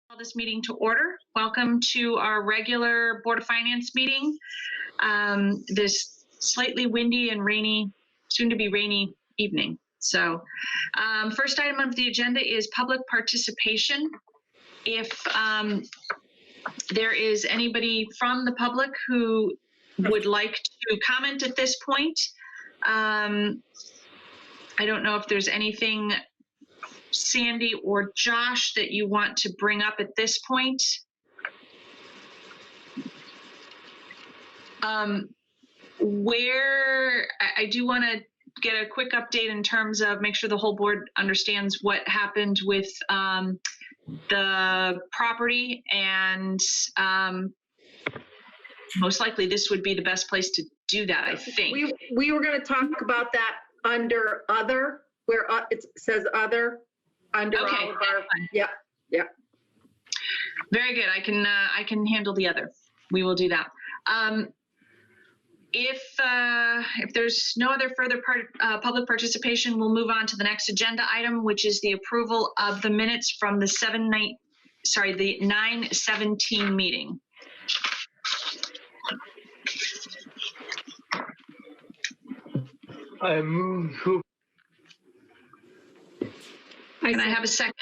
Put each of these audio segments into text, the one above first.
Call this meeting to order. Welcome to our regular Board of Finance meeting. This slightly windy and rainy, soon to be rainy evening. So first item of the agenda is public participation. If there is anybody from the public who would like to comment at this point, I don't know if there's anything, Sandy or Josh, that you want to bring up at this point. I do want to get a quick update in terms of make sure the whole board understands what happened with the property, and most likely this would be the best place to do that, I think. We were going to talk about that under other, where it says other, under Okay, all of our, yeah. Very good. I can handle the other. We will do that. If there's no other further public participation, we'll move on to the next agenda item, which is the approval of the minutes from the 9/17 meeting. Can I have a second?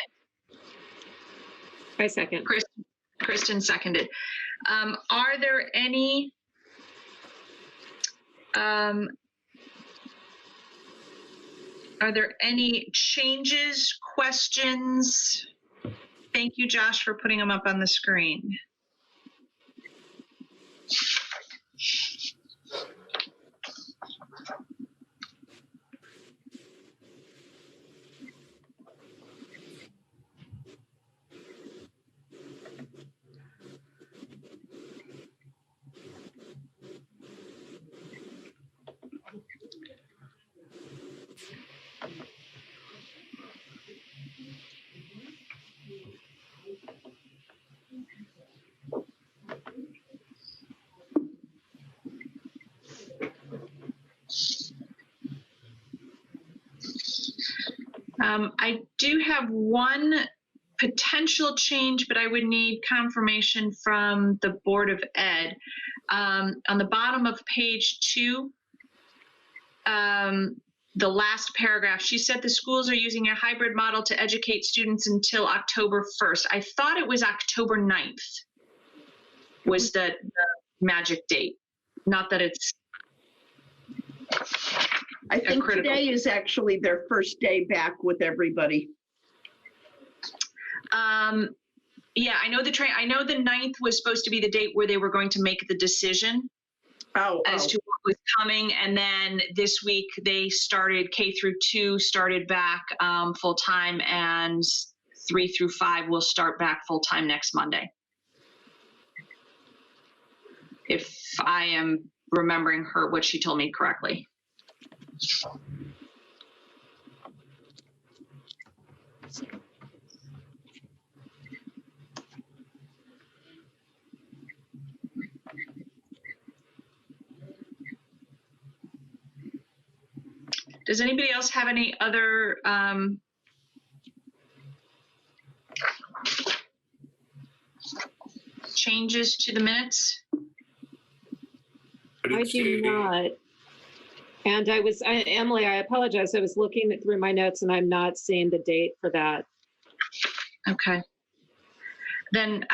I second. Kristen seconded. Are there any changes, questions? Thank you, Josh, for putting them up on the screen. I do have one potential change, but I would need confirmation from the Board of Ed. On the bottom of page 2, the last paragraph, she said the schools are using a hybrid model to educate students until October 1st. I thought it was October 9th was the magic date. Not that it's I think today is actually their first day back with everybody. Yeah, I know I know the 9th was supposed to be the date where they were going to make the decision as to what was coming, and then this week they started K-2 started back full time, and 3 through 5 will start back full time next Monday. If I am remembering what she told me correctly. Does anybody else have any other changes to the minutes? I do not. And Emily, I apologize. I was looking through my notes and I'm not seeing the date for that. Okay. Then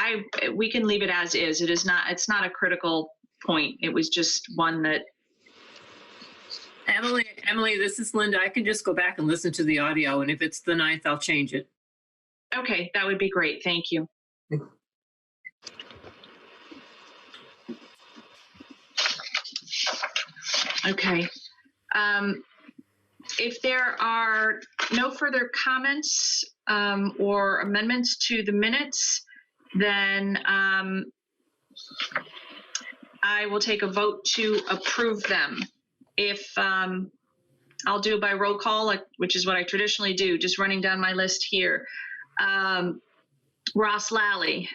we can leave it as is. It's not a critical point. It was just one that. Emily, this is Linda. I can just go back and listen to the audio, and if it's the 9th, I'll change it. Okay, that would be great. Thank you. Okay. If there are no further comments or amendments to the minutes, then I will take a vote to approve them. If I'll do it by roll call, which is what I traditionally do, just running down my list here. Ross Lally.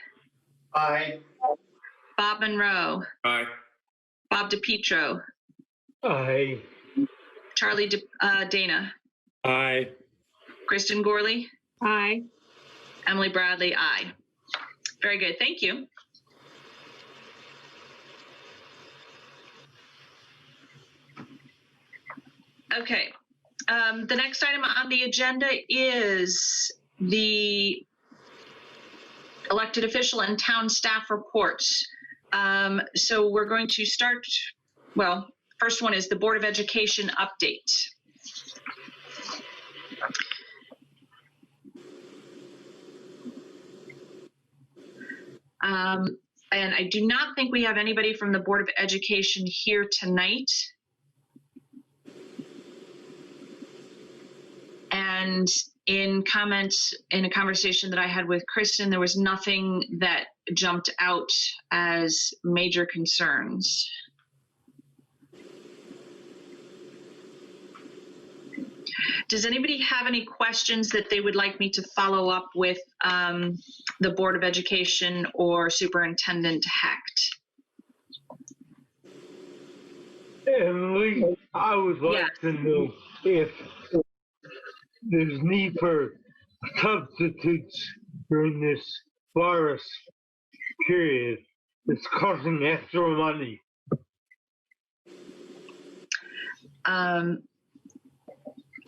Aye. Bob Monroe. Aye. Bob DiPietro. Aye. Charlie Dana. Aye. Kristen Gorley. Aye. Emily Bradley, aye. Very good. Thank you. Okay. The next item on the agenda is the elected official and town staff reports. So we're going to start, well, first one is the Board of Education update. And I do not think we have anybody from the Board of Education here tonight. And in comments, in a conversation that I had with Kristen, there was nothing that jumped out as major concerns. Does anybody have any questions that they would like me to follow up with the Board of Education or Superintendent Hecht? Emily, I would like to know if there's need for substitutes during this virus period. It's costing extra money.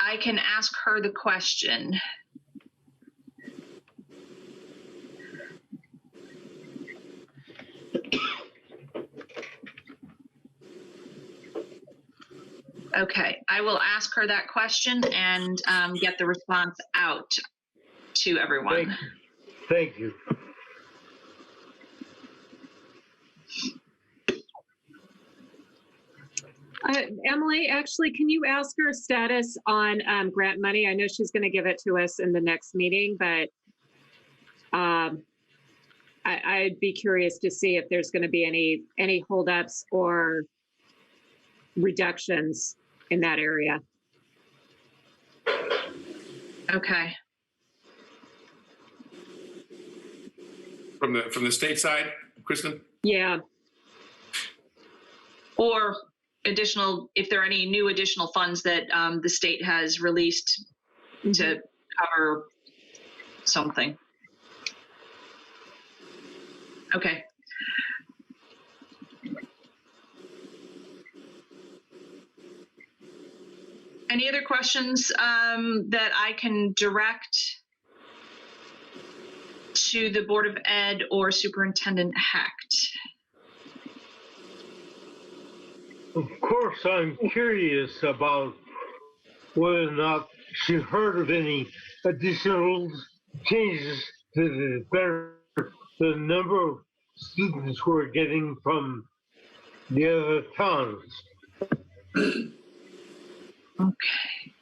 I can ask her the question. Okay, I will ask her that question and get the response out to everyone. Thank you. Emily, actually, can you ask her status on grant money? I know she's going to give it to us in the next meeting, but I'd be curious to see if there's going to be any holdups or reductions in that area. Okay. From the state side, Kristen? Yeah. Or additional, if there are any new additional funds that the state has released to cover something. Okay. Any other questions that I can direct to the Board of Ed or Superintendent Hecht? Of course, I'm curious about whether or not she heard of any additional changes to the number of students we're getting from the other towns. Okay.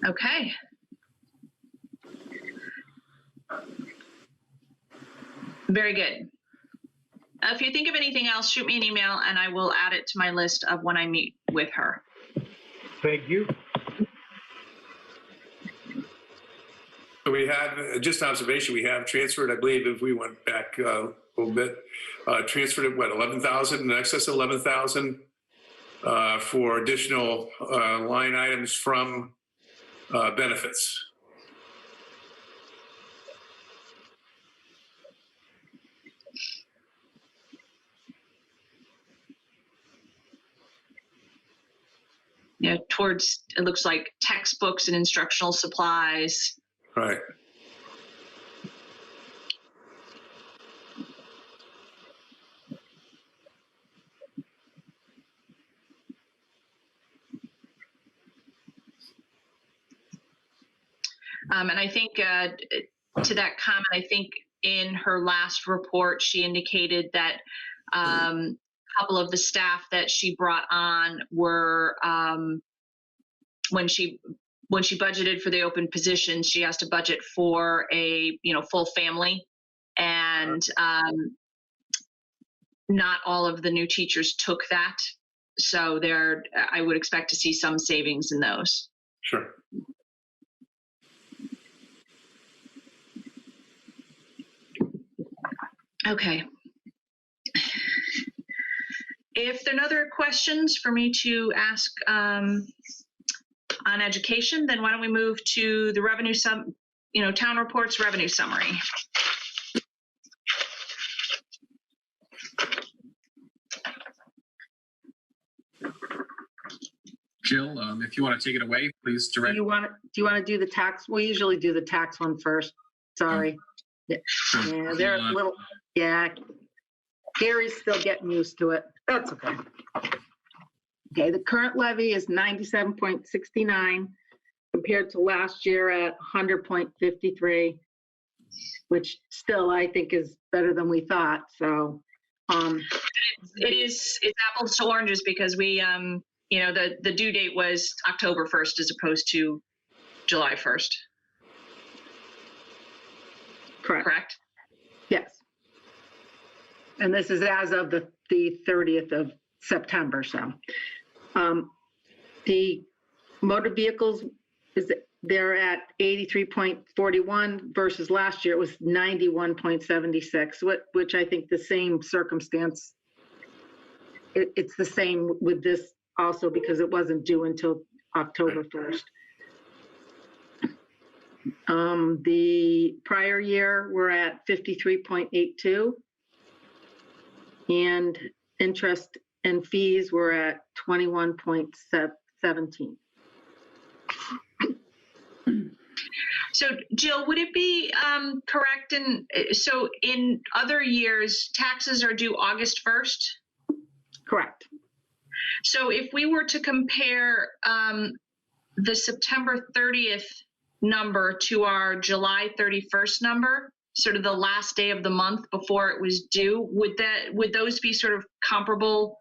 Okay. Very good. If you think of anything else, shoot me an email and I will add it to my list of when I meet with her. Thank you. So we have, just observation, we have transferred, I believe if we went back a little bit, transferred at what, 11,000, in excess of 11,000 for additional line items from benefits. You know, towards, it looks like textbooks and instructional supplies. Right. And I think to that comment, I think in her last report, she indicated that a couple of the staff that she brought on were, when she budgeted for the open positions, she has to budget for a, full family. And not all of the new teachers took that. So I would expect to see some savings in those. Sure. Okay. If there are no other questions for me to ask on education, then why don't we move to the revenue town reports revenue summary. Jill, if you want to take it away, please Do direct. you want to do the tax? We usually do the tax one first. Sorry. Yeah, they're a little, yeah. Gary's still getting used to it. That's okay. Okay, the current levy is 97.69 compared to last year at 100.53, which still I think is better than we thought. So, It's apples to oranges because we, the due date was October 1st as opposed to July 1st, correct? Yes. And this is as of the 30th of September. So the motor vehicles, they're at 83.41 versus last year it was 91.76, which I think the same circumstance, it's the same with this also because it wasn't due until October 1st. The prior year, we're at 53.82. And interest and fees were at 21.17. So Jill, would it be correct so in other years, taxes are due August 1st? Correct. So if we were to compare the September 30th number to our July 31st number, sort of the last day of the month before it was due, would those be sort of comparable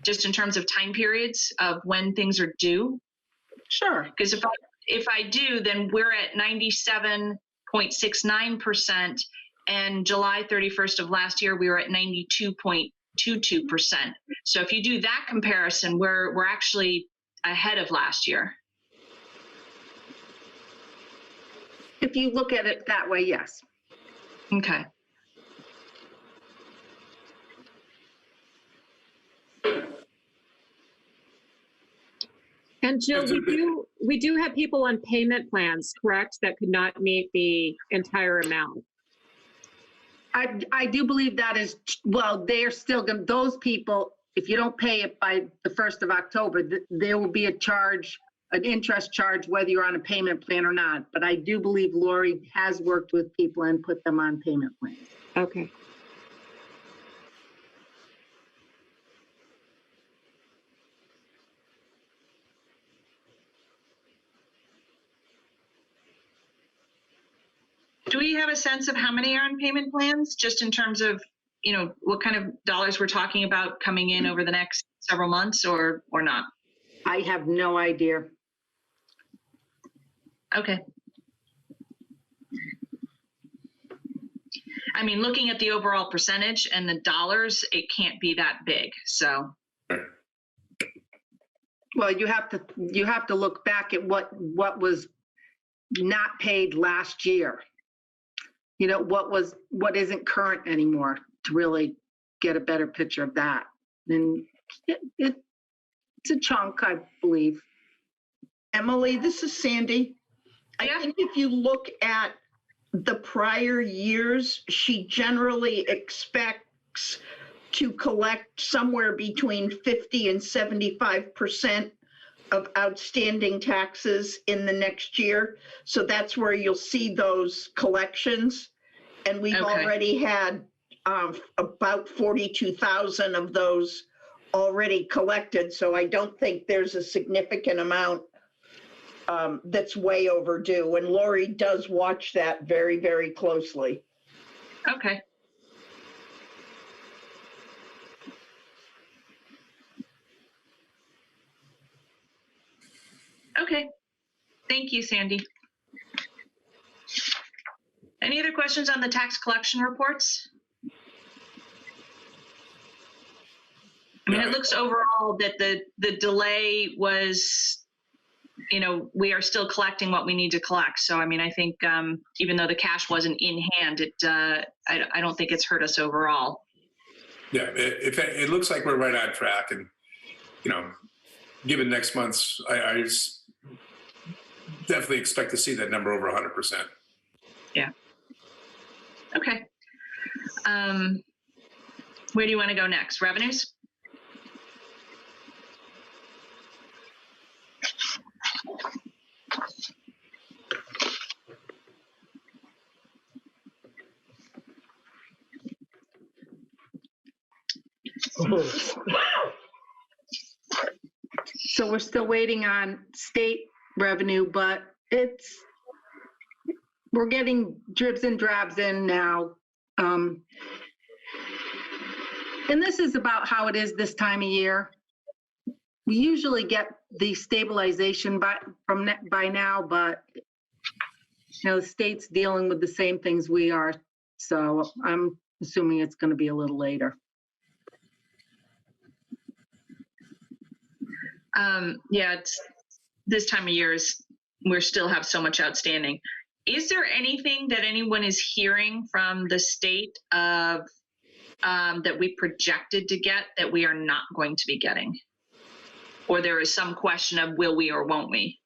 just in terms of time periods of when things are due? Sure. Because if I do, then we're at 97.69%, and July 31st of last year we were at 92.22%. So if you do that comparison, we're actually ahead of last year. If you look at it that way, yes. Okay. And Jill, we do have people on payment plans, correct, that could not meet the entire amount. I do believe that is, well, they're still going to, those people, if you don't pay it by the 1st of October, there will be a charge, an interest charge, whether you're on a payment plan or not. But I do believe Lori has worked with people and put them on payment plans. Okay. Do we have a sense of how many are on payment plans, just in terms of, what kind of dollars we're talking about coming in over the next several months or not? I have no idea. Okay. I mean, looking at the overall percentage and the dollars, it can't be that big. So. Well, you have to look back at what was not paid last year. What isn't current anymore to really get a better picture of that. And it's a chunk, I believe. Emily, this is Sandy. Yeah. I think if you look at the prior years, she generally expects to collect somewhere between 50 and 75% of outstanding taxes in the next year. So that's where you'll see those collections. And we've already had about 42,000 of those already collected. So I don't think there's a significant amount that's way overdue. And Lori does watch that very, very closely. Okay. Okay. Thank you, Sandy. Any other questions on the tax collection reports? I mean, it looks overall that the delay was, we are still collecting what we need to collect. So, I mean, I think even though the cash wasn't in hand, I don't think it's hurt us overall. Yeah, it looks like we're right on track, and given next month's, definitely expect to see that number over 100%. Yeah. Okay. Where do you want to go next? Revenues? So we're still waiting on state revenue, but we're getting dribs and drabs in now. And this is about how it is this time of year. We usually get the stabilization by now, but the state's dealing with the same things we are. So I'm assuming it's going to be a little later. Yeah, it's this time of year we still have so much outstanding. Is there anything that anyone is hearing from the state of that we projected to get that we are not going to be getting? Or there is some question of will we or won't we?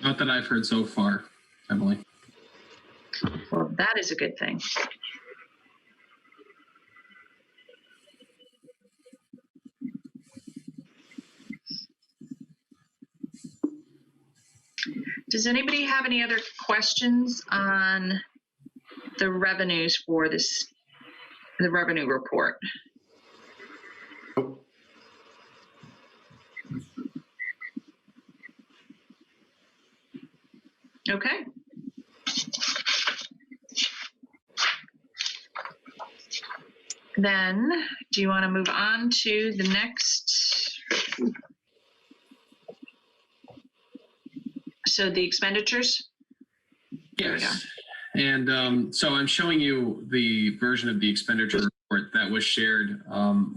Not that I've heard so far, Emily. Well, that is a good thing. Does anybody have any other questions on the revenues for the revenue report? Okay. Then, do you want to move on to the next? So the expenditures? Yes. And so I'm showing you the version of the expenditure report that was shared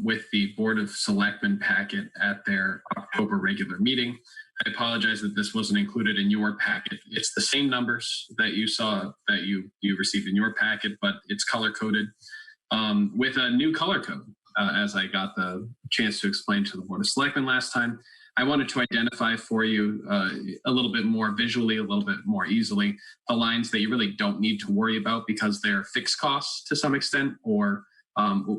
with the Board of Selectmen packet at their October regular meeting. I apologize that this wasn't included in your packet. It's the same numbers that you saw, that you received in your packet, but it's color-coded with a new color code, as I got the chance to explain to the Board of Selectmen last time. I wanted to identify for you a little bit more visually, a little bit more easily, the lines that you really don't need to worry about because they're fixed costs to some extent, or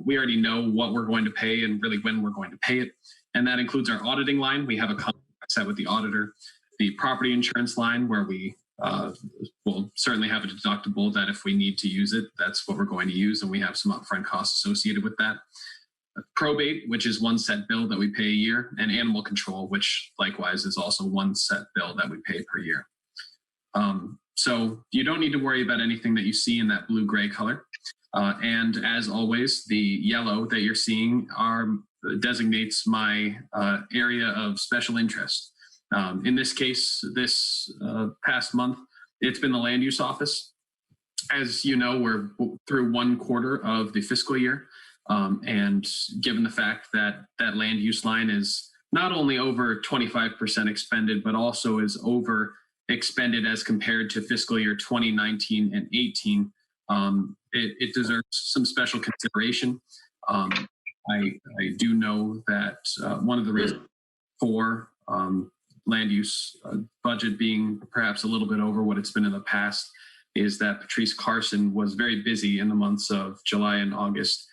we already know what we're going to pay and really when we're going to pay it. And that includes our auditing line. We have a contract set with the auditor, the property insurance line where we will certainly have a deductible that if we need to use it, that's what we're going to use. And we have some upfront costs associated with that. Probate, which is one set bill that we pay a year, and animal control, which likewise is also one set bill that we pay per year. So you don't need to worry about anything that you see in that blue-gray color. And as always, the yellow that you're seeing designates my area of special interest. In this case, this past month, it's been the land use office. As you know, we're through 1/4 of the fiscal year. And given the fact that that land use line is not only over 25% expended, but also is over expended as compared to fiscal year 2019 and 18, it deserves some special consideration. I do know that one of the reasons for land use budget being perhaps a little bit over what it's been in the past is that Patrice Carson was very busy in the months of July and August,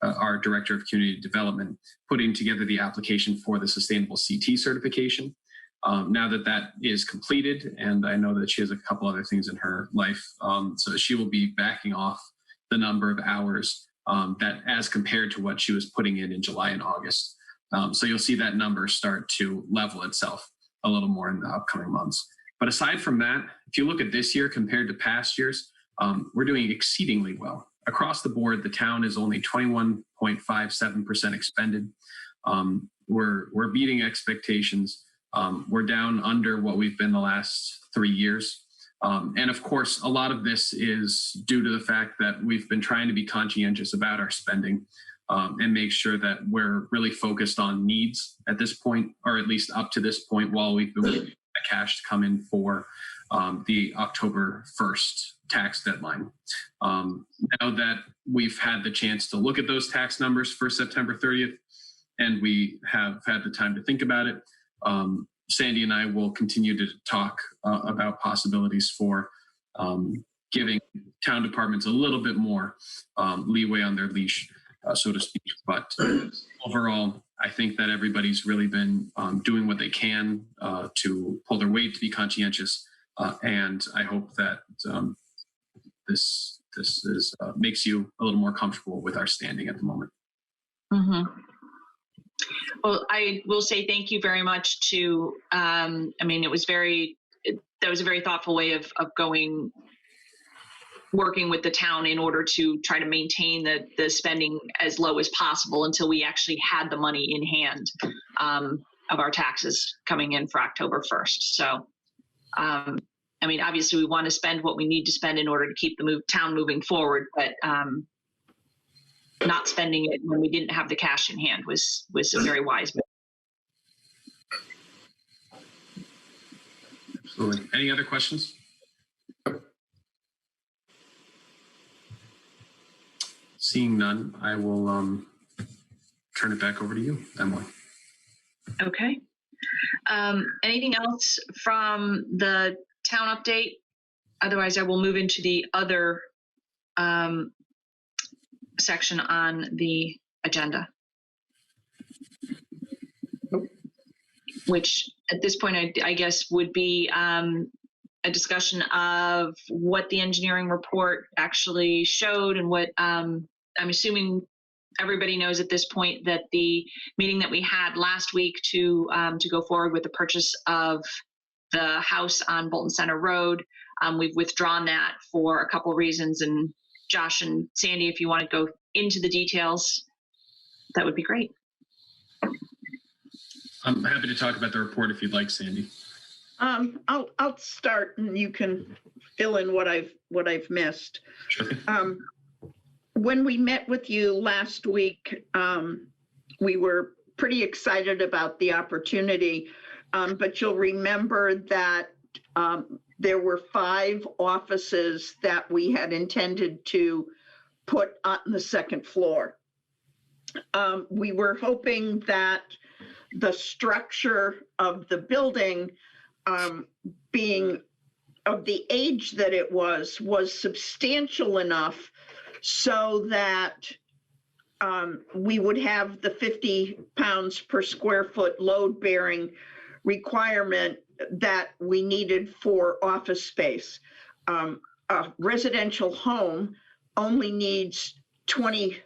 our Director of Community Development, putting together the application for the Sustainable CT certification. Now that that is completed, and I know that she has a couple other things in her life, so she will be backing off the number of hours that as compared to what she was putting in July and August. So you'll see that number start to level itself a little more in the upcoming months. But aside from that, if you look at this year compared to past years, we're doing exceedingly well. Across the board, the town is only 21.57% expended. We're beating expectations. We're down under what we've been the last 3 years. And of course, a lot of this is due to the fact that we've been trying to be conscientious about our spending and make sure that we're really focused on needs at this point, or at least up to this point, while we've been waiting for the cash to come in for the October 1st tax deadline. Now that we've had the chance to look at those tax numbers for September 30th, and we have had the time to think about it, Sandy and I will continue to talk about possibilities for giving town departments a little bit more leeway on their leash, so to speak. But overall, I think that everybody's really been doing what they can to pull their weight, to be conscientious, and I hope that this is makes you a little more comfortable with our standing at the moment. Mm-hmm. Well, I will say thank you very much to, I mean, that was a very thoughtful way of working with the town in order to try to maintain the spending as low as possible until we actually had the money in hand of our taxes coming in for October 1st. So, I mean, obviously we want to spend what we need to spend in order to keep the town moving forward, but not spending it when we didn't have the cash in hand was a very wise move. Absolutely. Any other questions? Seeing none, I will turn it back over to you, Emily. Okay. Anything else from the town update? Otherwise, I will move into the other section on the agenda. Which at this point, I guess would be a discussion of what the engineering report actually showed and what I'm assuming everybody knows at this point that the meeting that we had last week to go forward with the purchase of the house on Bolton Center Road, we've withdrawn that for a couple reasons. And Josh and Sandy, if you want to go into the details, that would be great. I'm happy to talk about the report if you'd like, Sandy. I'll start and you can fill in what I've missed. Sure. When we met with you last week, we were pretty excited about the opportunity, but you'll remember that there were 5 offices that we had intended to put on the second floor. We were hoping that the structure of the building, being of the age that it was substantial enough so that we would have the 50 pounds per square foot load bearing requirement that we needed for office space. A residential home only needs 20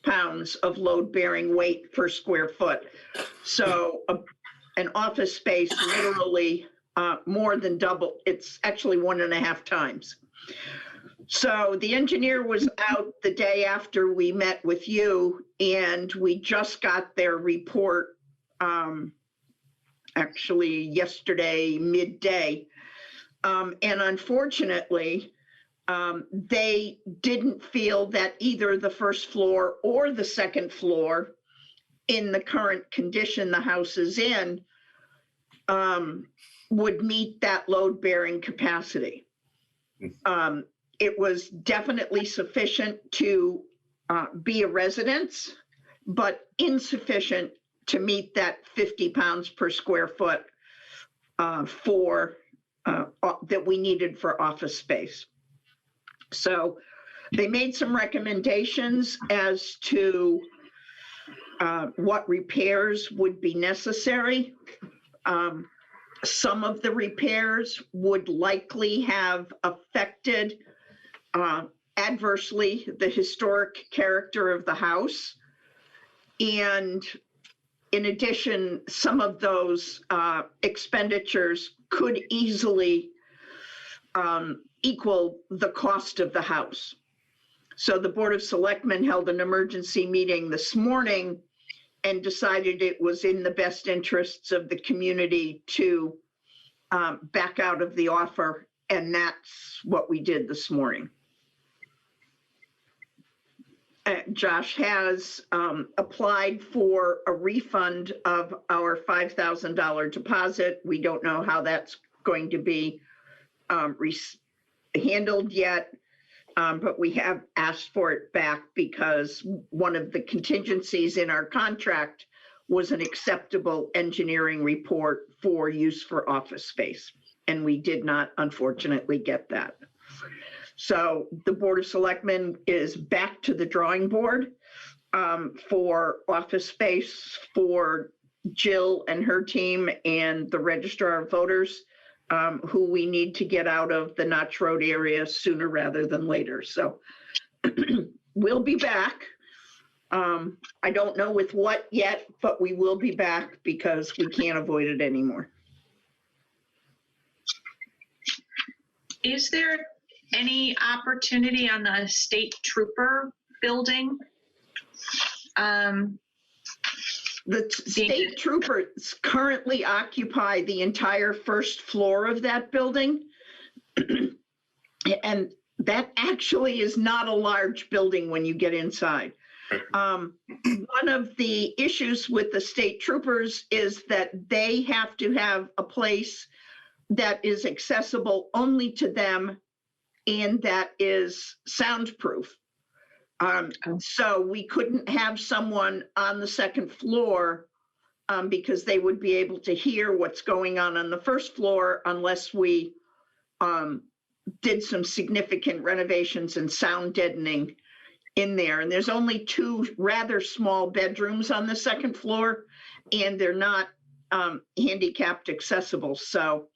pounds of load bearing weight per square foot. So an office space literally more than double. It's actually 1.5 times. So the engineer was out the day after we met with you, and we just got their report actually yesterday midday. And unfortunately, they didn't feel that either the first floor or the second floor, in the current condition the house is in, would meet that load bearing capacity. It was definitely sufficient to be a residence, but insufficient to meet that 50 pounds per square foot for that we needed for office space. So they made some recommendations as to what repairs would be necessary. Some of the repairs would likely have affected adversely the historic character of the house. And in addition, some of those expenditures could easily equal the cost of the house. So the Board of Selectmen held an emergency meeting this morning and decided it was in the best interests of the community to back out of the offer. And that's what we did this morning. Josh has applied for a refund of our $5,000 deposit. We don't know how that's going to be handled yet, but we have asked for it back because one of the contingencies in our contract was an acceptable engineering report for use for office space. And we did not, unfortunately, get that. So the Board of Selectmen is back to the drawing board for office space for Jill and her team and the Registrar of Voters, who we need to get out of the Notch Road area sooner rather than later. So we'll be back. I don't know with what yet, but we will be back because we can't avoid it anymore. Is there any opportunity on the state trooper building? The state troopers currently occupy the entire first floor of that building. And that actually is not a large building when you get inside. One of the issues with the state troopers is that they have to have a place that is accessible only to them and that is soundproof. So we couldn't have someone on the second floor because they would be able to hear what's going on the first floor unless we did some significant renovations and sound deadening in there. And there's only 2 rather small bedrooms on the second floor, and they're not handicapped accessible. So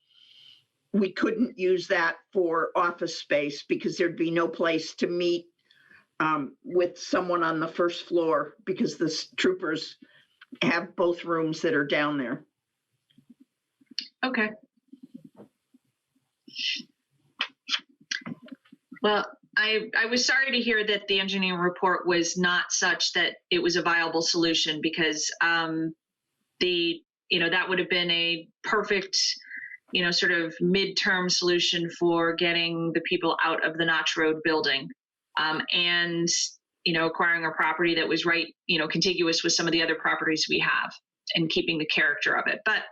we couldn't use that for office space because there'd be no place to meet with someone on the first floor because the troopers have both rooms that are down there. Okay. Well, I was sorry to hear that the engineering report was not such that it was a viable solution because that would have been a perfect, sort of midterm solution for getting the people out of the Notch Road building. And acquiring a property that was right, contiguous with some of the other properties we have and keeping the character of it. But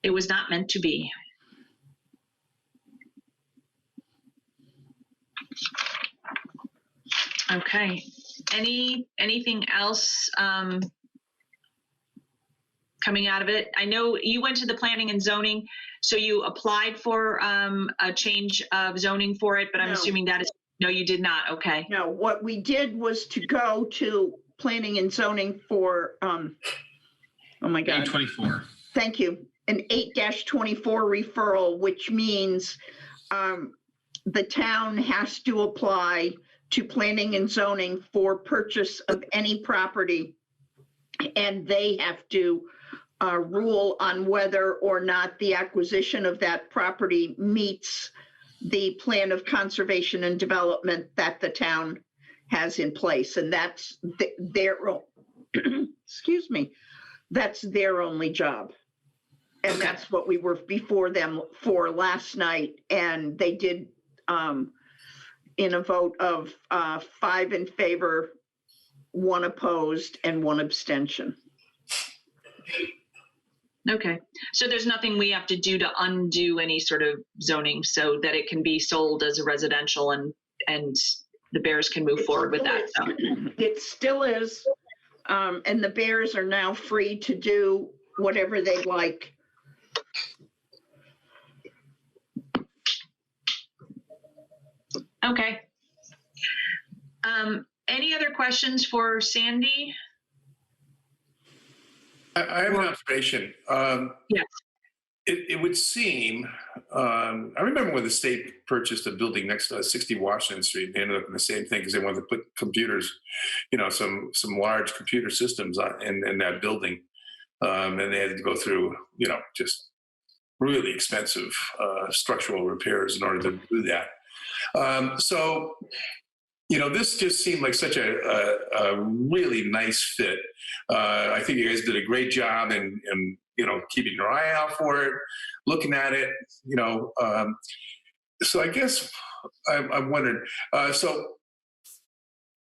it was not meant to be. Okay. Anything else coming out of it? I know you went to the planning and zoning, so you applied for a change of zoning for it, but I'm assuming that is. No, you did not. Okay. No, what we did was to go to planning and zoning for, oh my God. 824. Thank you. An 8-24 referral, which means the town has to apply to planning and zoning for purchase of any property. And they have to rule on whether or not the acquisition of that property meets the plan of conservation and development that the town has in place. And that's their, excuse me, that's their only job. And Okay. That's what we were before them for last night. And they did in a vote of 5 in favor, 1 opposed, and 1 abstention. Okay. So there's nothing we have to do to undo any sort of zoning so that it can be sold as a residential and the Bears can move forward with that. So. It still is. And the Bears are now free to do whatever they like. Okay. Any other questions for Sandy? I have an observation. Yes. It would seem, I remember when the state purchased a building next to 60 Washington Street, they ended up in the same thing because they wanted to put computers, some large computer systems in that building. And they had to go through, just really expensive structural repairs in order to do that. So, this just seemed like such a really nice fit. I think you guys did a great job in keeping your eye out for it, looking at it, so I guess I'm wondering, so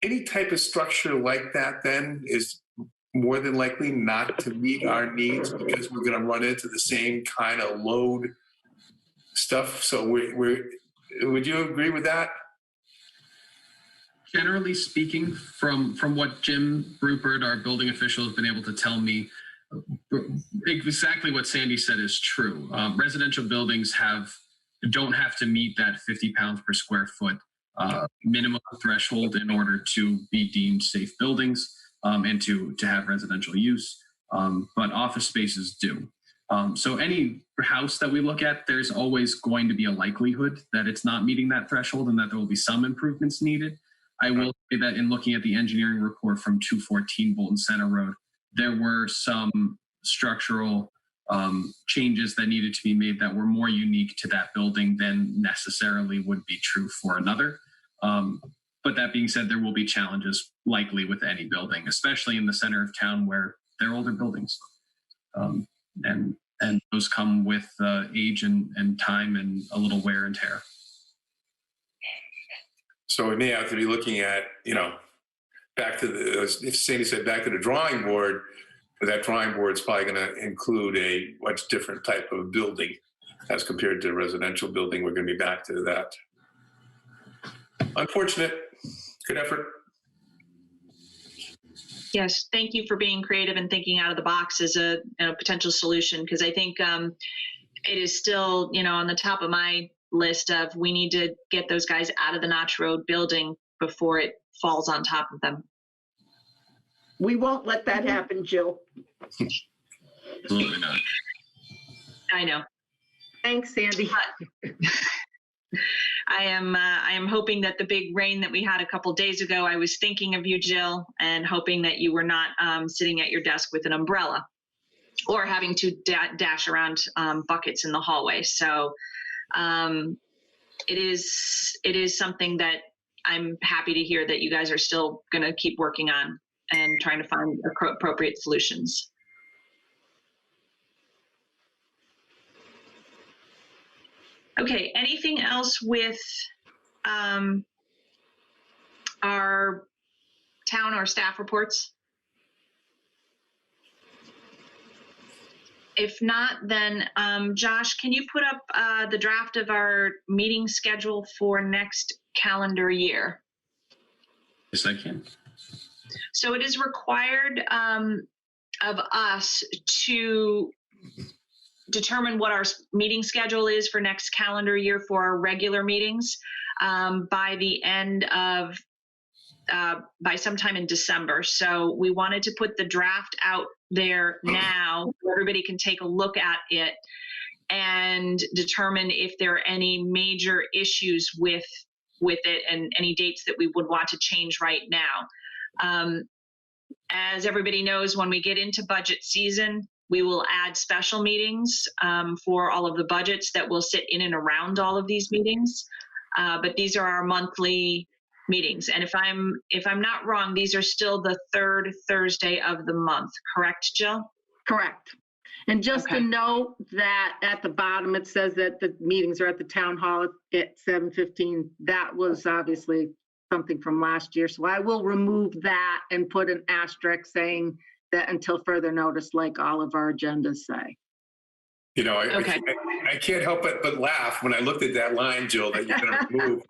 any type of structure like that then is more than likely not to meet our needs because we're going to run into the same kind of load stuff. So would you agree with that? Generally speaking, from what Jim Rupert, our building official, has been able to tell me, exactly what Sandy said is true. Residential buildings don't have to meet that 50 pounds per square foot minimum threshold in order to be deemed safe buildings and to have residential use, but office spaces do. So any house that we look at, there's always going to be a likelihood that it's not meeting that threshold and that there will be some improvements needed. I will say that in looking at the engineering report from 214 Bolton Center Road, there were some structural changes that needed to be made that were more unique to that building than necessarily would be true for another. But that being said, there will be challenges likely with any building, especially in the center of town where they're older buildings. And those come with age and time and a little wear and tear. So we may have to be looking at, back to if Sandy said, back to the drawing board. That drawing board is probably going to include a much different type of building as compared to a residential building. We're going to be back to that. Unfortunate. Good effort. Yes, thank you for being creative and thinking out of the box as a potential solution, because I think it is still, on the top of my list of we need to get those guys out of the Notch Road building before it falls on top of them. We won't let that happen, Jill. Absolutely not. I know. Thanks, Sandy. I am hoping that the big rain that we had a couple days ago, I was thinking of you, Jill, and hoping that you were not sitting at your desk with an umbrella or having to dash around buckets in the hallway. So it is something that I'm happy to hear that you guys are still going to keep working on and trying to find appropriate solutions. Okay, anything else with our town or staff reports? If not, then Josh, can you put up the draft of our meeting schedule for next calendar year? Yes, I can. So it is required of us to determine what our meeting schedule is for next calendar year for our regular meetings by the end of, by sometime in December. So we wanted to put the draft out there now so everybody can take a look at it and determine if there are any major issues with it and any dates that we would want to change right now. As everybody knows, when we get into budget season, we will add special meetings for all of the budgets that will sit in and around all of these meetings. But these are our monthly meetings. And if I'm not wrong, these are still the third Thursday of the month, correct, Jill? Correct. And just Okay. to note that at the bottom, it says that the meetings are at the town hall at 7:15. That was obviously something from last year. So I will remove that and put an asterisk saying that until further notice, like all of our agendas say. I can't help but laugh when I looked at that line, Jill, that you're going to remove.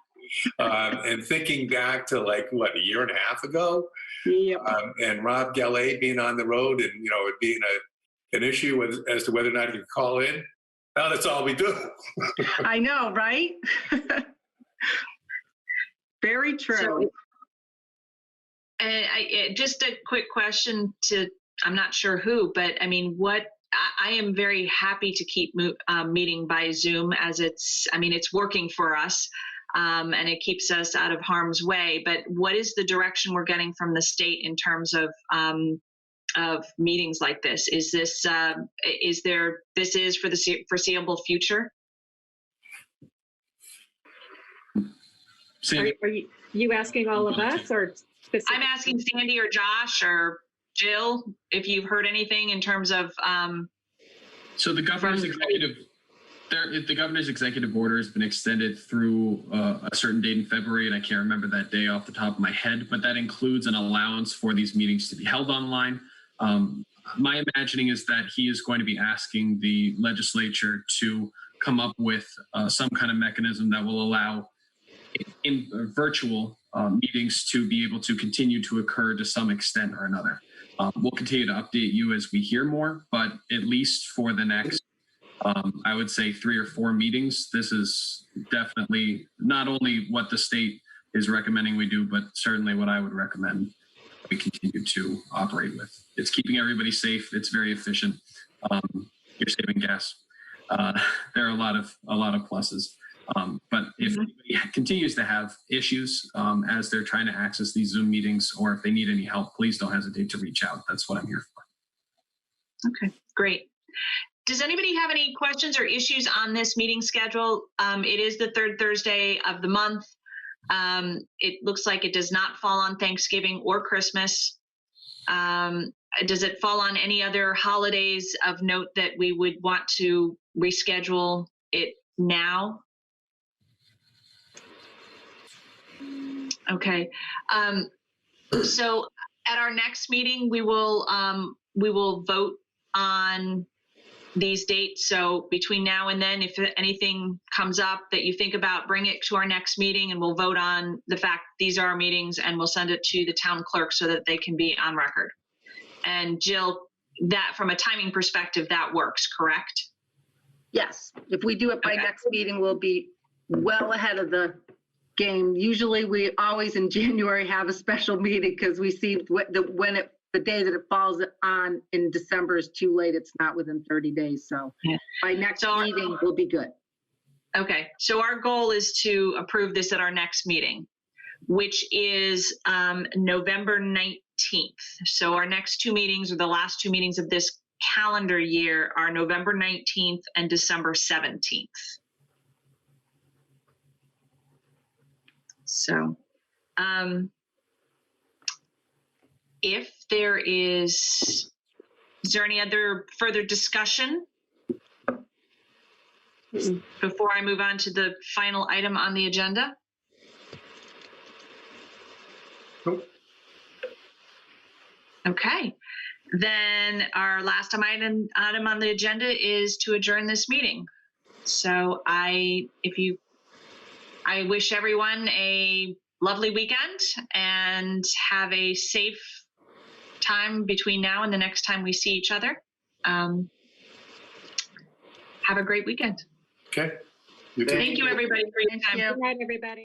And thinking back to a year and a half ago, Yep. and Rob Galley being on the road and, it being an issue as to whether or not he could call in. Now that's all we do. I know, right? Very true. So, just a quick question to, I'm not sure who, but I mean, I am very happy to keep meeting by Zoom as it's working for us and it keeps us out of harm's way. But what is the direction we're getting from the state in terms of meetings like this? Is this for the foreseeable future? Sandy, Are you asking all of us or specifically? I'm asking Sandy or Josh or Jill if you've heard anything in terms of. So the governor's executive order has been extended through a certain date in February, and I can't remember that day off the top of my head, but that includes an allowance for these meetings to be held online. My imagining is that he is going to be asking the legislature to come up with some kind of mechanism that will allow in virtual meetings to be able to continue to occur to some extent or another. We'll continue to update you as we hear more, but at least for the next, I would say 3 or 4 meetings, this is definitely not only what the state is recommending we do, but certainly what I would recommend we continue to operate with. It's keeping everybody safe. It's very efficient. You're saving gas. There are a lot of pluses. But if anybody continues to have issues as they're trying to access these Zoom meetings, or if they need any help, please don't hesitate to reach out. That's what I'm here for. Okay, great. Does anybody have any questions or issues on this meeting schedule? It is the 3rd Thursday of the month. It looks like it does not fall on Thanksgiving or Christmas. Does it fall on any other holidays of note that we would want to reschedule it now? Okay. So at our next meeting, we will vote on these dates. So between now and then, if anything comes up that you think about, bring it to our next meeting and we'll vote on the fact these are our meetings, and we'll send it to the town clerk so that they can be on record. And Jill, that from a timing perspective, that works, correct? Yes, if we do it by next meeting, we'll be well ahead of the game. Usually we always in January have a special meeting because we see the day that it falls on in December is too late. It's not within 30 days. So by next meeting, we'll be good. Okay, so our goal is to approve this at our next meeting, which is November 19th. So our next 2 meetings, or the last 2 meetings of this calendar year, are November 19th and December 17th. So if there is there any other further discussion before I move on to the final item on the agenda? Nope. Okay, then our last item on the agenda is to adjourn this meeting. So I wish everyone a lovely weekend and have a safe time between now and the next time we see each other. Have a great weekend. Okay. Thank you, everybody, for your time. Good night, everybody.